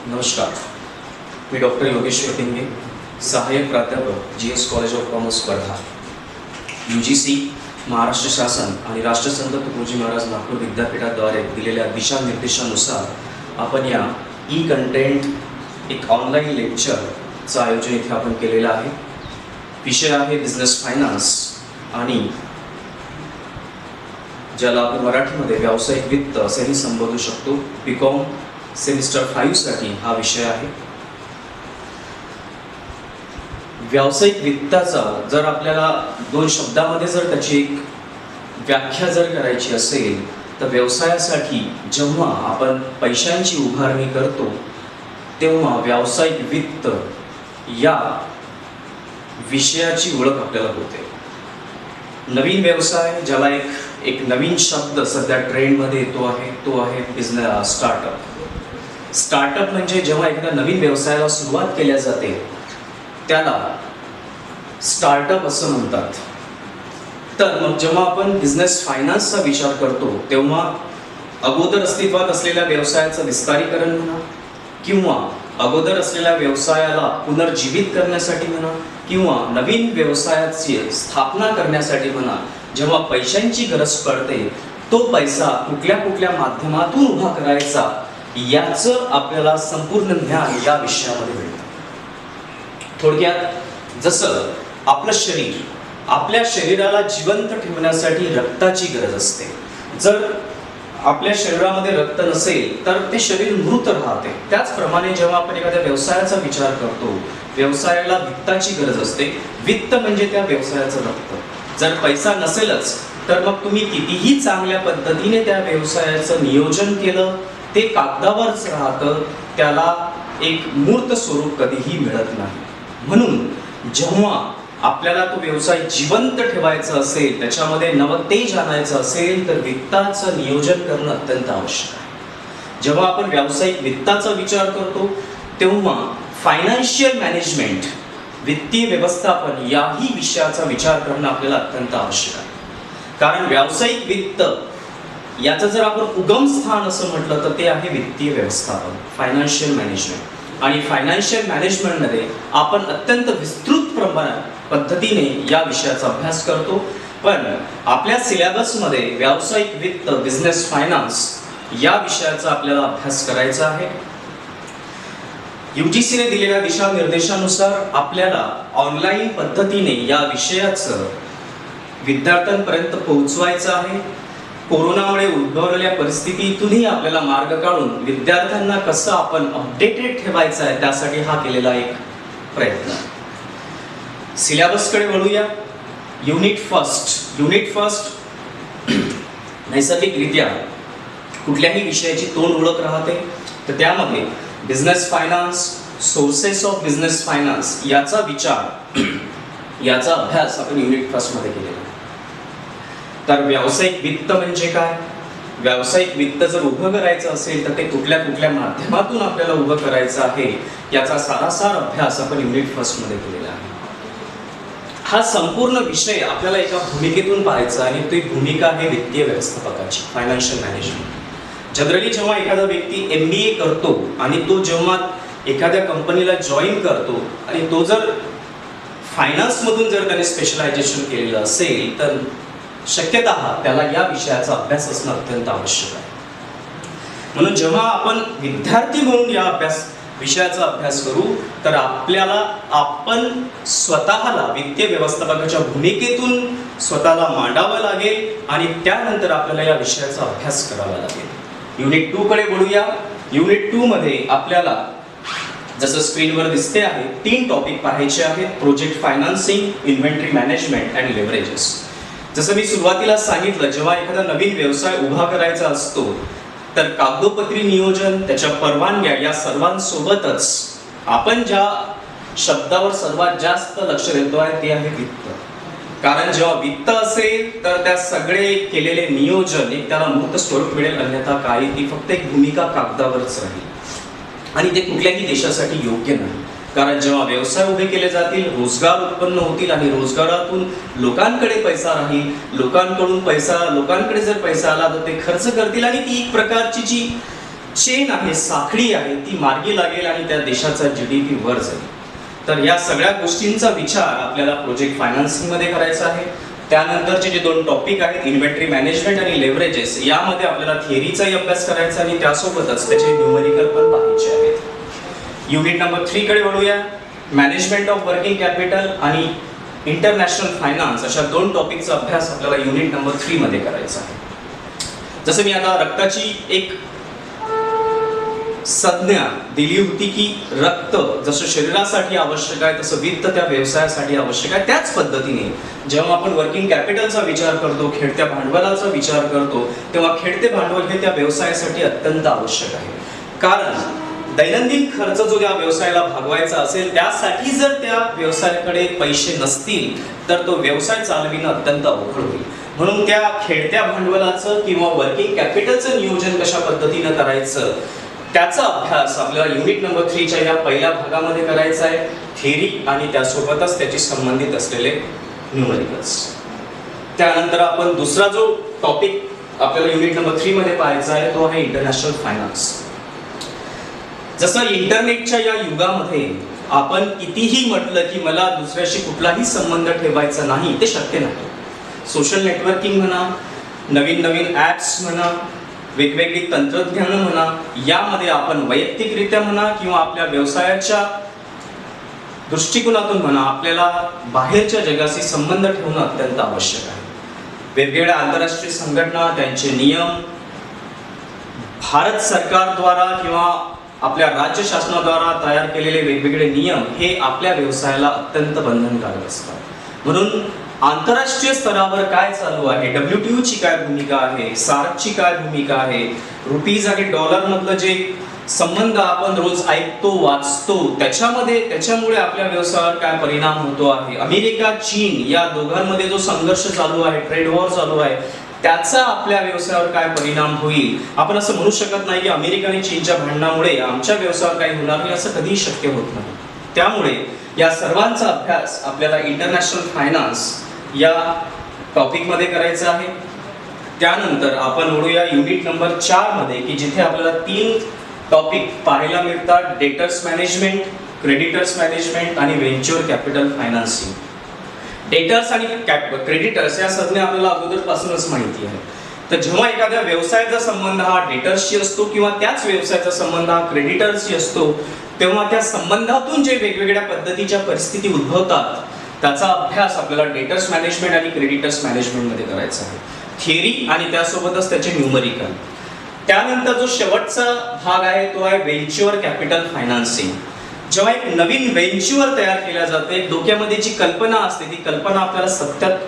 नमस्कार, मी डॉक्टर योगेश्वर टिंगे, सहाय्यक प्राध्यापक GS college of commerce Wardha. UGC, Maharashtra शासन आणि राष्ट्रसंत तुकडोजी महाराज नागपूर विद्यापीठाद्वारे दिलेल्या दिशानिर्देशानुसार आपण या कंटेंट एक ऑनलाईन लेक्चरचं आयोजन इथे आपण केलेलं आहे. विषय आहे बिझनेस फायनान्स आणि ज्याला आपण मराठीमध्ये व्यावसायिक वित्त असेही संबोधू शकतो. BCom सेमिस्टर 5 साठी हा विषय आहे. व्यावसायिक वित्ताचा जर आपल्याला दोन शब्दामध्ये जर त्याची एक व्याख्या जर करायची असेल तर व्यवसायासाठी जेव्हा आपण पैशांची उभारणी करतो तेव्हा व्यावसायिक वित्त या विषयाची ओळख आपल्याला होते. नवीन व्यवसाय ज्याला एक नवीन शब्द सध्या ट्रेंडमध्ये येतो आहे तो आहे बिझनेस स्टार्टअप. स्टार्टअप म्हणजे जेव्हा एखाद्या नवीन व्यवसायाला सुरुवात केल्या जाते त्याला स्टार्टअप असं म्हणतात. तर मग जेव्हा आपण बिझनेस फायनान्सचा विचार करतो तेव्हा अगोदर अस्तित्वात असलेल्या व्यवसायाचं विस्तारीकरण म्हणा किंवा अगोदर असलेल्या व्यवसायाला पुनर्जीवित करण्यासाठी म्हणा किंवा नवीन व्यवसायाची स्थापना करण्यासाठी म्हणा, जेव्हा पैशांची गरज पडते तो पैसा कुठल्या माध्यमातून उभा करायचा याचं आपल्याला संपूर्ण ज्ञान या विषयामध्ये मिळतं. थोडक्यात जसं आपलं शरीर, आपल्या शरीराला जिवंत ठेवण्यासाठी रक्ताची गरज असते. जर आपल्या शरीरामध्ये रक्त नसेल तर ते शरीर मृत राहते. त्याचप्रमाणे जेव्हा आपण एखाद्या व्यवसायाचा विचार करतो, व्यवसायाला वित्ताची गरज असते. वित्त म्हणजे त्या व्यवसायाचं रक्त. जर पैसा नसेलच तर मग तुम्ही कितीही चांगल्या पद्धतीने त्या व्यवसायाचं नियोजन केलं ते कागदावरच राहतं, त्याला एक मूर्त स्वरूप कधीही मिळत नाही. म्हणून जेव्हा आपल्याला तो व्यवसाय जिवंत ठेवायचा असेल, त्याच्यामध्ये नवतेज आणायचं असेल तर वित्ताचं नियोजन करणं अत्यंत आवश्यक आहे. जेव्हा आपण व्यावसायिक वित्ताचा विचार करतो तेव्हा फायनान्शियल मॅनेजमेंट, वित्तीय व्यवस्थापन याही विषयाचा विचार करणं आपल्याला अत्यंत आवश्यक आहे. कारण व्यावसायिक वित्त याचं जर आपण उगम स्थान असं म्हटलं तर ते आहे वित्तीय व्यवस्थापन, फायनान्शियल मॅनेजमेंट. आणि फायनान्शियल मॅनेजमेंटमध्ये आपण अत्यंत विस्तृत पद्धतीने या विषयाचा अभ्यास करतो. पण आपल्या सिलेबसमध्ये व्यावसायिक वित्त, बिझनेस फायनान्स या विषयाचा आपल्याला अभ्यास करायचा आहे. UGCने दिलेल्या दिशानिर्देशानुसार आपल्याला ऑनलाईन पद्धतीने या विषयाचं विद्यार्थ्यांपर्यंत पोहोचवायचं आहे. कोरोनामुळे उद्भवलेल्या परिस्थितीतूनही आपल्याला मार्ग काढून विद्यार्थ्यांना कसं आपण अपडेटेड ठेवायचं आहे त्यासाठी हा केलेला एक प्रयत्न. सिलेबसकडे वळूया. युनिट फर्स्ट नैसर्गिकरित्या कुठल्याही विषयाची तोंड ओळख राहते तर त्यामध्ये business finance, sources of business finance याचा विचार, याचा अभ्यास आपण युनिट फर्स्ट मध्ये केलेला. तर व्यावसायिक वित्त म्हणजे काय, व्यावसायिक वित्त जर उभं करायचं असेल तर ते कुठल्या माध्यमातून आपल्याला उभं करायचं आहे याचा सारासार अभ्यास आपण युनिट फर्स्ट मध्ये केलेला आहे. हा संपूर्ण विषय आपल्याला एका भूमिकेतून पाहायचा आणि ती भूमिका आहे वित्तीय व्यवस्थापकाची, फायनान्शियल मॅनेजमेंट. जनरली जेव्हा एखादा व्यक्ती MBA करतो आणि तो जेव्हा एखाद्या कंपनीला जॉईन करतो आणि तो जर फायनान्स मधून जर त्याने स्पेशलायझेशन केलेलं असेल तर शक्यतः त्याला या विषयाचा अभ्यास असणं अत्यंत आवश्यक आहे. म्हणून जेव्हा आपण विद्यार्थी म्हणून या विषयाचा अभ्यास करू तर आपण स्वतःला वित्तीय व्यवस्थापकाच्या भूमिकेतून स्वतःला मांडावं लागेल आणि त्यानंतर आपल्याला या विषयाचा अभ्यास करावा लागेल. युनिट 2 कडे बोलूया. युनिट 2 मध्ये आपल्याला जसं स्क्रीनवर दिसते आहे 3 टॉपिक पाहायचे आहेत. Project financing, inventory management and leverages. जसं मी सुरुवातीला सांगितलं, जेव्हा एखादा नवीन व्यवसाय उभा करायचा असतो तर कागदोपत्री नियोजन, त्याच्या परवानग्या या सर्वांसोबतच आपण ज्या शब्दावर सर्वात जास्त लक्ष देतो आहे ते आहे वित्त. कारण जेव्हा वित्त असेल तर त्या सगळे केलेले नियोजन एक त्याला मूर्त स्वरूप मिळेल, अन्यथा काही ती फक्त एक भूमिका कागदावरच राहील आणि ते कुठल्याही देशासाठी योग्य नाही. कारण जेव्हा व्यवसाय उभे केले जातील, रोजगार उत्पन्न होतील आणि रोजगारातून लोकांकडे पैसा राहील, लोकांकडे जर पैसा आला तर ते खर्च करतील आणि ती एक प्रकारची जी चेन आहे, साखळी आहे, ती मार्गी लागेल आणि त्या देशाचा GDP वर जाईल. तर या सगळ्या गोष्टींचा विचार आपल्याला प्रोजेक्ट फायनान्सिंग मध्ये करायचा आहे. त्यानंतरचे जे 2 टॉपिक आहेत, इन्व्हेंटरी मॅनेजमेंट आणि लेव्हरेजेस, यामध्ये आपल्याला थिअरीचाही अभ्यास करायचा आणि त्यासोबतच त्याचे न्यूमेरिकल पण पाहायचे आहेत. युनिट नंबर 3 कडे वळूया. मॅनेजमेंट ऑफ वर्किंग कॅपिटल आणि इंटरनॅशनल फायनान्स अशा 2 टॉपिकचा अभ्यास आपल्याला युनिट नंबर 3 मध्ये करायचा आहे. जसं मी आता रक्ताची एक संज्ञा दिली होती की रक्त जसं शरीरासाठी आवश्यक आहे तसं वित्त त्या व्यवसायासाठी आवश्यक आहे, त्याच पद्धतीने जेव्हा आपण वर्किंग कॅपिटलचा विचार करतो, खेळत्या भांडवलाचा विचार करतो, तेव्हा खेळते भांडवल हे त्या व्यवसायासाठी अत्यंत आवश्यक आहे. कारण दैनंदिन खर्च जो त्या व्यवसायाला भागवायचा असेल, त्यासाठी जर त्या व्यवसायाकडे पैसे नसतील तर तो व्यवसाय चालविणं अत्यंत अवघड होईल. म्हणून त्या खेळत्या भांडवलाचं किंवा वर्किंग कॅपिटलचं नियोजन कशा पद्धतीनं करायचं, त्याचा अभ्यास आपल्याला युनिट नंबर 3 च्या या पहिल्या भागामध्ये करायचा आहे. थिअरी आणि त्यासोबतच त्याची संबंधित असलेले न्यूमेरिकल्स. त्यानंतर आपण दुसरा जो टॉपिक आपल्याला युनिट नंबर 3 मध्ये पाहायचा आहे तो आहे इंटरनॅशनल फायनान्स. जसं इंटरनेटच्या या युगामध्ये आपण कितीही म्हटलं की मला दुसऱ्याशी कुठलाही संबंध ठेवायचा नाही, ते शक्य नाही. सोशल नेटवर्किंग म्हणा, नवीन नवीन ॲप्स म्हणा, वेगवेगळी तंत्रज्ञान म्हणा, यामध्ये आपण वैयक्तिकरित्या म्हणा किंवा आपल्या व्यवसायाच्या दृष्टिकोनातून म्हणा, आपल्याला बाहेरच्या जगाशी संबंध ठेवणं अत्यंत आवश्यक आहे. वेगवेगळ्या आंतरराष्ट्रीय संघटना, त्यांचे नियम, भारत सरकारद्वारा किंवा आपल्या राज्य शासनाद्वारा तयार केलेले वेगवेगळे नियम हे आपल्या व्यवसायाला अत्यंत बंधनकारक असतात. म्हणून आंतरराष्ट्रीय स्तरावर काय चालू आहे, WTO ची काय भूमिका आहे, सार्कची काय भूमिका आहे, रुपीज आणि डॉलर मधलं जे संबंध आपण रोज ऐकतो वाचतो, त्याच्यामुळे आपल्या व्यवसायावर काय परिणाम होतो आहे, अमेरिका चीन या दोघांमध्ये जो संघर्ष चालू आहे, ट्रेड वॉर चालू आहे, त्याचा आपल्या व्यवसायावर काय परिणाम होईल. आपण असं म्हणू शकत नाही की अमेरिका आणि चीनच्या भांडणामुळे आमच्या व्यवसायावर काही होणार नाही, असं कधीही शक्य होत नाही. त्यामुळे या सर्वांचा अभ्यास आपल्याला इंटरनॅशनल फायनान्स या टॉपिक मध्ये करायचा आहे. त्यानंतर आपण वळूया युनिट नंबर 4 मध्ये की जिथे आपल्याला 3 टॉपिक पाहायला मिळतात, डेटर्स मॅनेजमेंट, क्रेडिटर्स मॅनेजमेंट आणि व्हेंचर कॅपिटल फायनान्सिंग. डेटर्स आणि क्रेडिटर्स या संज्ञा आपल्याला अगोदरपासूनच माहिती आहे. तर जेव्हा एखाद्या व्यवसायाचा संबंध हा डेटर्सशी असतो किंवा त्याच व्यवसायाचा संबंध हा क्रेडिटर्सशी असतो, तेव्हा त्या संबंधातून जे वेगवेगळ्या पद्धतीच्या परिस्थिती उद्भवतात त्याचा अभ्यास आपल्याला डेटर्स मॅनेजमेंट आणि क्रेडिटर्स मॅनेजमेंट मध्ये करायचा आहे. थिअरी आणि त्यासोबतच त्याचे न्यूमेरिकल. त्यानंतर जो शेवटचा भाग आहे तो आहे व्हेंचर कॅपिटल फायनान्सिंग. जेव्हा एक नवीन व्हेंचर तयार केल्या जाते, डोक्यामध्ये जी कल्पना असते ती कल्पना आपल्याला सत्यात,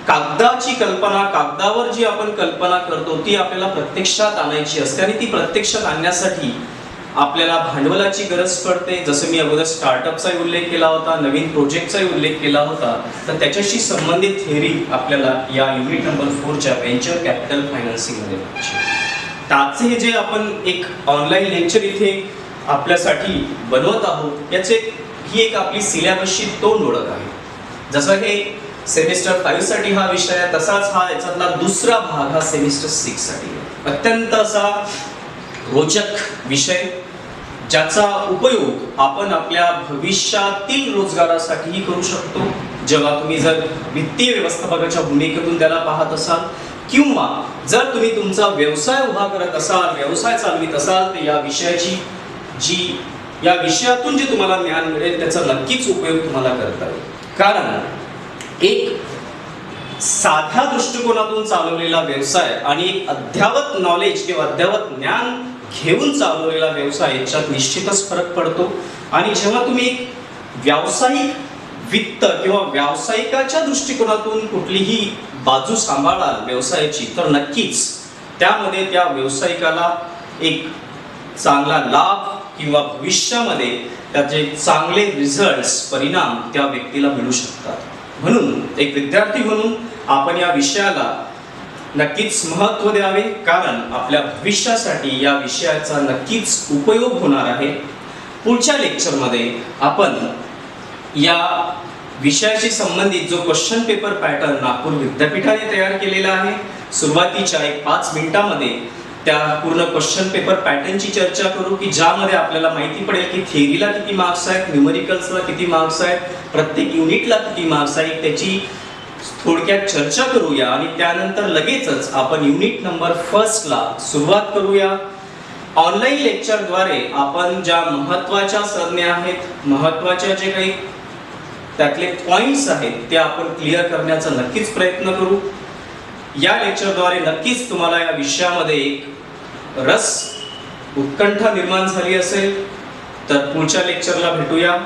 कागदाची कल्पना, कागदावर जी आपण कल्पना करतो ती आपल्याला प्रत्यक्षात आणायची असते आणि ती प्रत्यक्षात आणण्यासाठी आपल्याला भांडवलाची गरज पडते. जसं मी अगोदर स्टार्टअपचाही उल्लेख केला होता, नवीन प्रोजेक्टचाही उल्लेख केला होता, तर त्याच्याशी संबंधित थिअरी आपल्याला या युनिट नंबर 4 च्या व्हेंचर कॅपिटल फायनान्सिंग मध्ये पाहिजे. त्याचे हे जे आपण एक ऑनलाईन लेक्चर इथे आपल्यासाठी बनवत आहोत, याचे ही एक आपली सिलेबसची तोंड ओळख आहे. जसं हे सेमिस्टर 5 साठी हा विषय आहे, तसाच हा याच्यातला दुसरा भाग हा सेमिस्टर 6 साठी आहे. अत्यंत असा रोचक विषय ज्याचा उपयोग आपण आपल्या भविष्यातील रोजगारासाठीही करू शकतो. जेव्हा तुम्ही जर वित्तीय व्यवस्थापकाच्या भूमिकेतून त्याला पाहत असाल किंवा जर तुम्ही तुमचा व्यवसाय उभा करत असाल, व्यवसाय चालवित असाल, तर या विषयातून जे तुम्हाला ज्ञान मिळेल त्याचा नक्कीच उपयोग तुम्हाला करता येईल. कारण एक साध्या दृष्टिकोनातून चालवलेला व्यवसाय आणि एक अद्ययावत नॉलेज किंवा अद्ययावत ज्ञान घेऊन चालवलेला व्यवसाय याच्यात निश्चितच फरक पडतो. आणि जेव्हा तुम्ही एक व्यावसायिक वित्त किंवा व्यावसायिकाच्या दृष्टिकोनातून कुठलीही बाजू सांभाळाल व्यवसायाची, तर नक्कीच त्यामध्ये त्या व्यावसायिकाला एक चांगला लाभ किंवा भविष्यामध्ये त्याचे चांगले रिझल्ट्स, परिणाम त्या व्यक्तीला मिळू शकतात. म्हणून एक विद्यार्थी म्हणून आपण या विषयाला नक्कीच महत्त्व द्यावे, कारण आपल्या भविष्यासाठी या विषयाचा नक्कीच उपयोग होणार आहे. पुढच्या लेक्चरमध्ये आपण या विषयाशी संबंधित जो क्वेश्चन पेपर पॅटर्न नागपूर विद्यापीठाने तयार केलेला आहे, सुरुवातीच्या 5 मिनिटांमध्ये त्या पूर्ण क्वेश्चन पेपर पॅटर्नची चर्चा करू की ज्यामध्ये आपल्याला माहिती पडेल की थिअरीला किती मार्क्स आहेत, न्यूमेरिकल्सला किती मार्क्स आहेत, प्रत्येक युनिटला किती मार्क्स आहेत, त्याची थोडक्यात चर्चा करूया आणि त्यानंतर लगेचच आपण युनिट नंबर फर्स्टला सुरुवात करूया. ऑनलाईन लेक्चरद्वारे आपण ज्या महत्त्वाच्या संज्ञा आहेत, महत्त्वाच्या जे काही त्यातले पॉइंट्स आहेत ते आपण क्लिअर करण्याचा नक्कीच प्रयत्न करू. या लेक्चरद्वारे नक्कीच तुम्हाला या विषयामध्ये एक रस, उत्कंठा निर्माण झाली असेल. तर पुढच्या लेक्चरला भेटूया,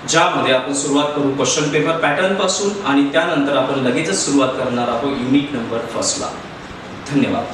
ज्यामध्ये आपण सुरुवात करू क्वेश्चन पेपर पॅटर्न पासून आणि त्यानंतर आपण लगेचच सुरुवात करणार आहोत युनिट नंबर फर्स्टला. धन्यवाद.